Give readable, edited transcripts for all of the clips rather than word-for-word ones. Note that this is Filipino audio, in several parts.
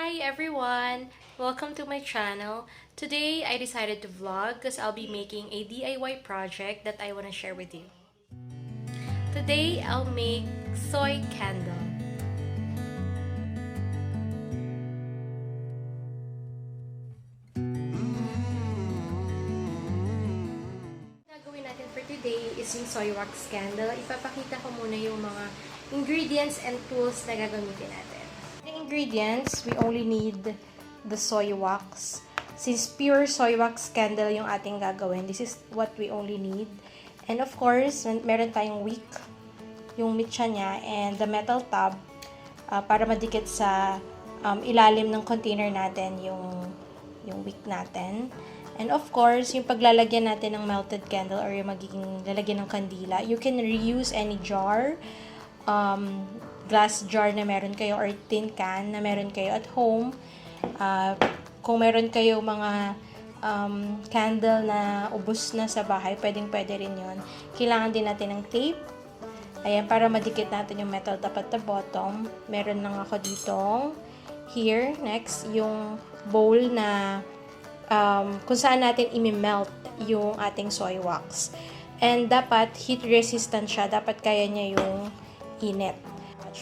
Hi everyone! Welcome to my channel. Today I decided to vlog because I'll be making a DIY project that I want to share with you. Today I'll make soy candle. Gagawin natin for today is yung soy wax candle. Ipapakita ko muna yung mga ingredients and tools na gagamitin natin. The ingredients, we only need the soy wax. Since pure soy wax candle yung ating gagawin, this is what we only need. And of course, meron tayong wick, yung mitya niya, and the metal tab para madikit sa ilalim ng container natin yung wick natin. And of course, yung paglalagyan natin ng melted candle or yung magiging lalagyan ng kandila, you can reuse any jar, glass jar na meron kayo or tin can na meron kayo at home. Kung meron kayo mga candle na ubos na sa bahay, pwedeng-pwede rin yun. Kailangan din natin ng tape. Ayan, para madikit natin yung metal top at the bottom. Meron lang ako ditong here. Next, yung bowl na kung saan natin imi-melt yung ating soy wax. And dapat heat resistant siya. Dapat kaya niya yung init.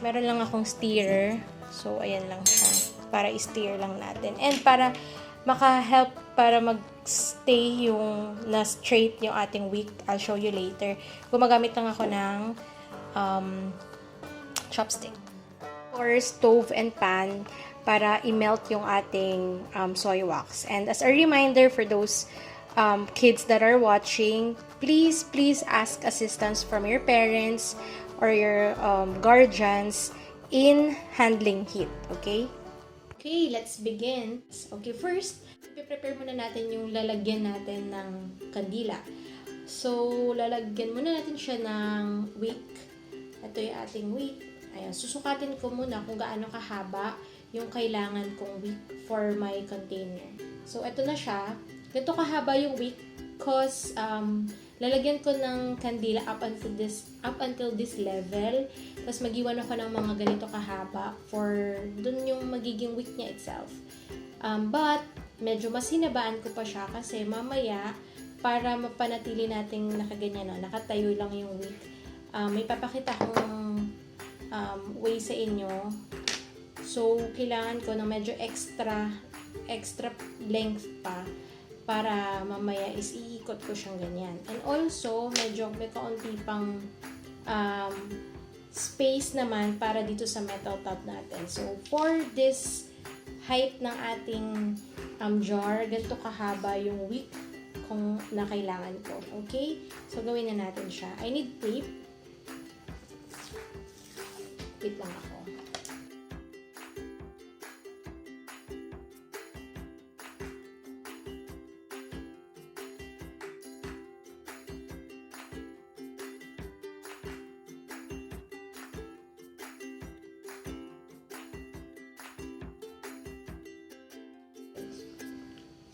Meron lang akong stirrer. So, ayan lang siya. Para i-stir lang natin. And para maka-help para mag-stay yung na straight yung ating wick. I'll show you later. Gumagamit lang ako ng chopstick. Or stove and pan para i-melt yung ating soy wax. And as a reminder for those kids that are watching, please ask assistance from your parents or your guardians in handling heat. Okay? Okay, let's begin. Okay, first, prepare muna natin yung lalagyan natin ng kandila. So, lalagyan muna natin siya ng wick. Ito yung ating wick. Ayan, susukatin ko muna kung gaano kahaba yung kailangan kong wick for my container. So, ito na siya. Ganito kahaba yung wick because lalagyan ko ng kandila up until this level. Tapos mag-iwan ako ng mga ganito kahaba for dun yung magiging wick niya itself. But, medyo mas hinabaan ko pa siya kasi mamaya, para mapanatili nating nakaganyan, no? Nakatayo lang yung wick. May papakita akong way sa inyo. So, kailangan ko ng medyo extra length pa para mamaya is iikot ko siyang ganyan. And also, medyo may kaunti pang space naman para dito sa metal top natin. So, for this height ng ating jar, ganito kahaba yung wick kung na kailangan ko. Okay? So, gawin na natin siya. I need tape. Wait lang ako.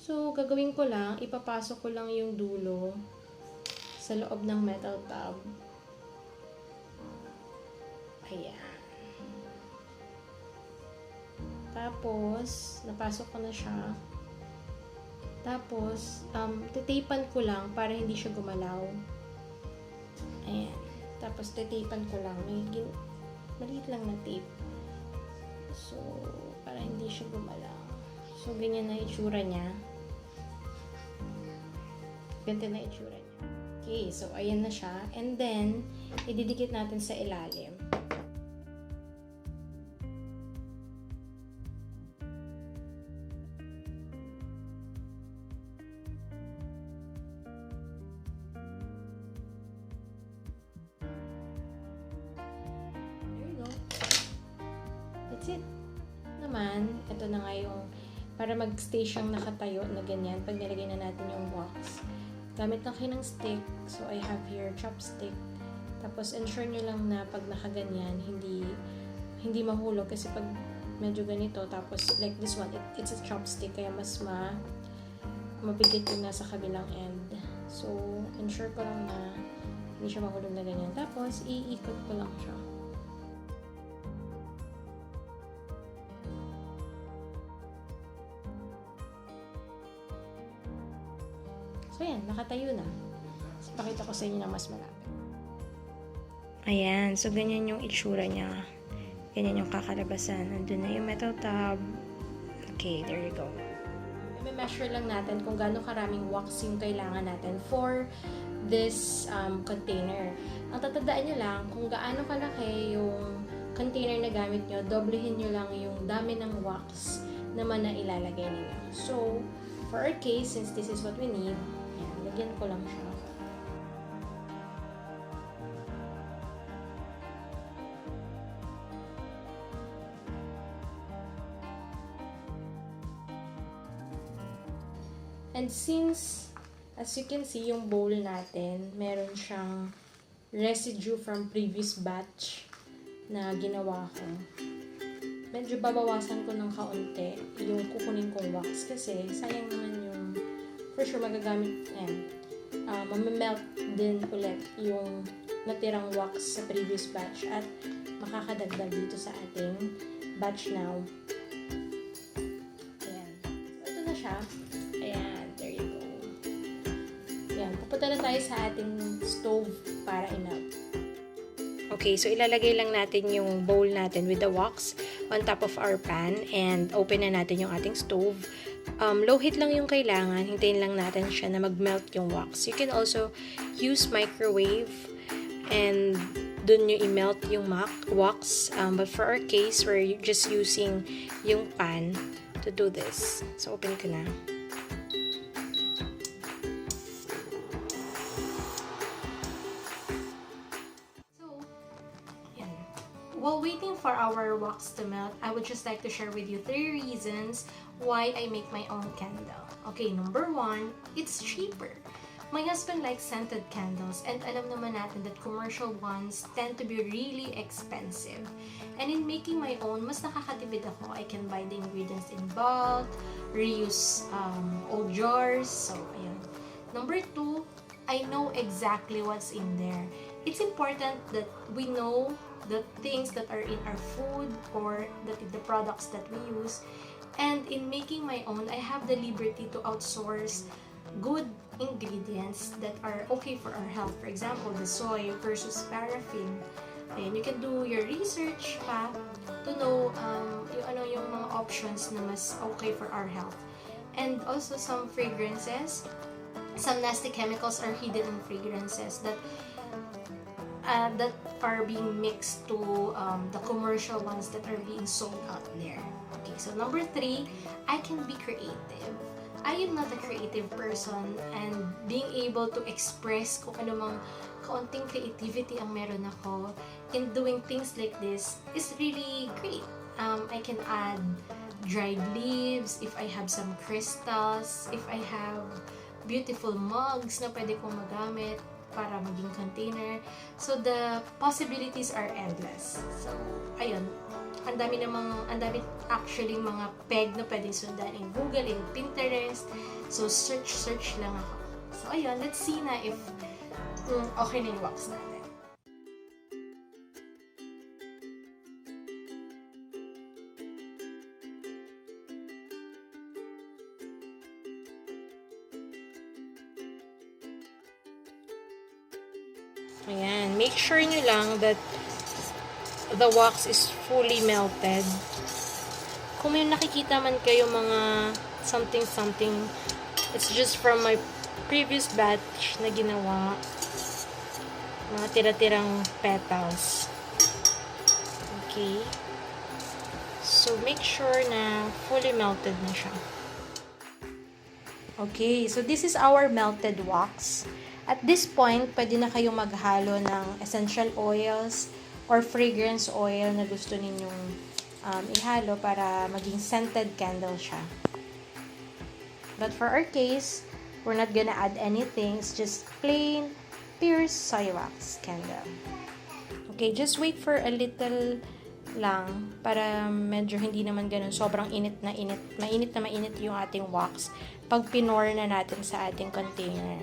So, gagawin ko lang, ipapasok ko lang yung dulo sa loob ng metal tab. Ayan. Tapos, napasok ko na siya. Tapos, titapan ko lang para hindi siya gumalaw. Ayan. Tapos, titapan ko lang. Maliit lang na tape. So, para hindi siya gumalaw. So, ganyan na itsura niya. Ganito na itsura niya. Okay, so ayan na siya. And then, ididikit natin sa ilalim. There you go. That's it. Naman, ito na nga yung para mag-stay siyang nakatayo na ganyan pag nilagay na natin yung wax. Gamit lang kayo ng stick. So, I have here chopstick. Tapos, ensure nyo lang na pag nakaganyan, hindi mahulog. Kasi pag medyo ganito, tapos like this one, it's a chopstick. Kaya mas mapigit yung nasa kabilang end. So, ensure ko lang na hindi siya mahulog na ganyan. Tapos, iikot ko lang siya. So, ayan, nakatayo na. So, pakita ko sa inyo na mas malapit. Ayan, so ganyan yung itsura niya. Ganyan yung kakalabasan. Nandun na yung metal tub. Okay, there you go. I-measure lang natin kung gaano karaming wax yung kailangan natin for this container. Ang tatandaan nyo lang, kung gaano kalaki yung container na gamit nyo, doblehin nyo lang yung dami ng wax naman na ilalagay ninyo. So, for our case, since this is what we need, yan, lagyan ko lang siya. And since, as you can see, yung bowl natin, meron siyang residue from previous batch na ginawa ko. Medyo babawasan ko ng kaunti yung kukunin kong wax kasi sayang naman yung, for sure magagamit, mamamelt din ulit yung natirang wax sa previous batch at makakadagdag dito sa ating batch now. Ayan. So, ito na siya. Ayan, there you go. Ayan, pupunta na tayo sa ating stove para i-melt. Okay, so ilalagay lang natin yung bowl natin with the wax on top of our pan and open na natin yung ating stove. Low heat lang yung kailangan. Hintayin lang natin siya na mag-melt yung wax. You can also use microwave and dun yung i-melt yung wax. But for our case, we're just using yung pan to do this. So, open ko na. While waiting for our wax to melt, I would just like to share with you 3 reasons why I make my own candle. Okay, number 1, it's cheaper. My husband likes scented candles and alam naman natin that commercial ones tend to be really expensive. And in making my own, mas nakakatipid ako. I can buy the ingredients in bulk, reuse old jars, so ayun. Number 2, I know exactly what's in there. It's important that we know the things that are in our food or the products that we use. And in making my own, I have the liberty to outsource good ingredients that are okay for our health. For example, the soy versus paraffin. And you can do your research pa to know yung mga options na mas okay for our health. And also some fragrances, some nasty chemicals are hidden in fragrances that are being mixed to the commercial ones that are being sold out there. Okay, so number 3, I can be creative. I am not a creative person and being able to express kung ano mang kaunting creativity ang meron ako in doing things like this is really great. I can add dried leaves, if I have some crystals, if I have beautiful mugs na pwede kong magamit para maging container. So, the possibilities are endless. So, ayun. Ang dami actually mga peg na pwedeng sundan in Google, in Pinterest. So, search lang ako. So, ayun. Let's see na if okay na yung wax natin. Ayan, make sure nyo lang that the wax is fully melted. Kung may nakikita man kayo mga something, it's just from my previous batch na ginawa. Mga tira-tirang petals. Okay. So, make sure na fully melted na siya. Okay, so this is our melted wax. At this point, pwede na kayong maghalo ng essential oils or fragrance oil na gusto ninyong ihalo para maging scented candle siya. But for our case, we're not gonna add anything. It's just plain, pure soy wax candle. Okay, just wait for a little lang para medyo hindi naman ganun sobrang init na mainit yung ating wax pag pinor na natin sa ating container.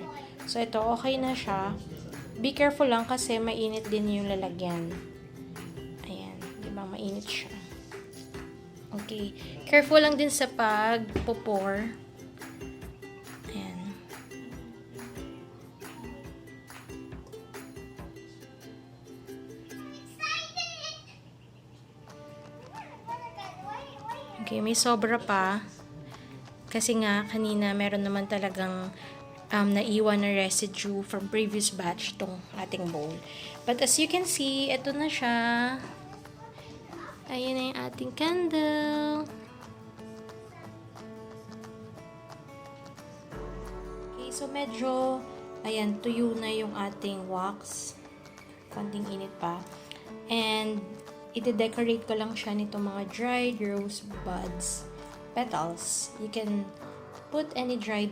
So, ito, okay na siya. Be careful lang kasi mainit din yung lalagyan. Ayan, di ba? Mainit siya. Okay. Careful lang din sa pag-pour. Ayan. Okay, may sobra pa. Kasi nga, kanina meron naman talagang naiwan na residue from previous batch tong ating bowl. But as you can see, ito na siya. Ayan na yung ating candle. Okay, so medyo, ayan, tuyo na yung ating wax. Konting init pa. And, ide-decorate ko lang siya nito mga dried rose buds. Petals. You can put any dried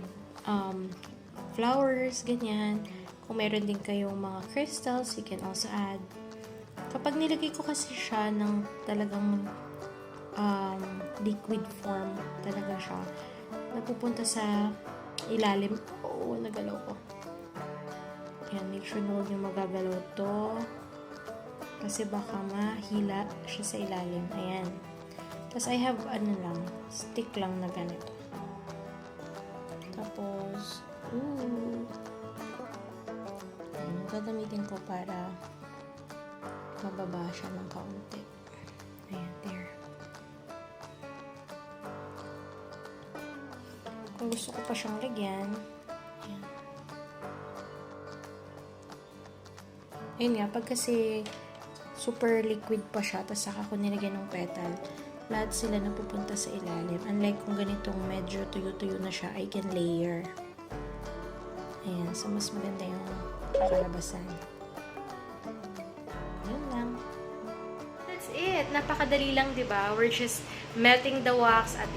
flowers, ganyan. Kung meron din kayong mga crystals, you can also add. Kapag nilagay ko kasi siya ng talagang liquid form, talaga siya, napupunta sa ilalim. Oo, nagalaw ko. Yan, make sure na huwag nyo magagalaw to. Kasi baka mahila siya sa ilalim. Ayan. Tapos, I have, stick lang na ganito. Tapos, ayan, gagamitin ko para mababa siya ng kaunti. Ayan, there. Kung gusto ko pa siyang lagyan, ayan. Ayun nga, pag kasi super liquid pa siya, tapos saka ko nilagyan ng petal, lahat sila napupunta sa ilalim. Unlike kung ganitong medyo tuyo-tuyo na siya, I can layer. Ayan, so mas maganda yung kakalabasan. Yun lang. That's it. Napakadali lang, di ba? We're just melting the wax at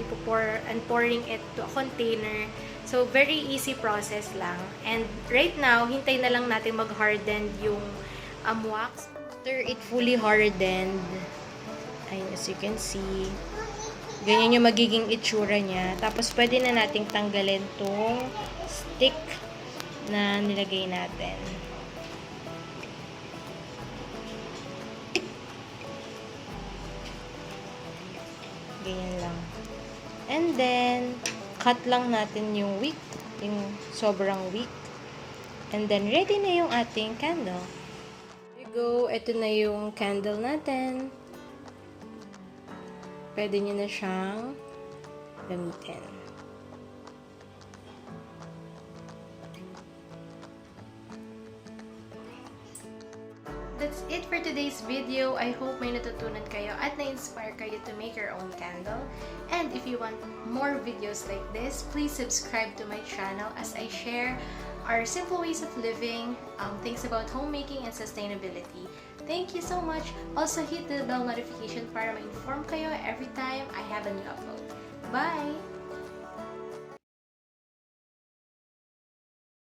pouring it to a container. So, very easy process lang. And right now, hintay na lang natin mag-harden yung wax. After it fully hardened, ayun, as you can see, ganyan yung magiging itsura niya. Tapos, pwede na nating tanggalin tong stick na nilagay natin. Ganyan lang. And then, cut lang natin yung wick, yung sobrang wick. And then, ready na yung ating candle. Go, ito na yung candle natin. Pwede nyo na siyang gamitin. That's it for today's video. I hope may natutunan kayo at na-inspire kayo to make your own candle. And if you want more videos like this, please subscribe to my channel as I share our simple ways of living, things about homemaking and sustainability. Thank you so much. Also hit the bell notification para ma-inform kayo every time I have a new upload. Bye!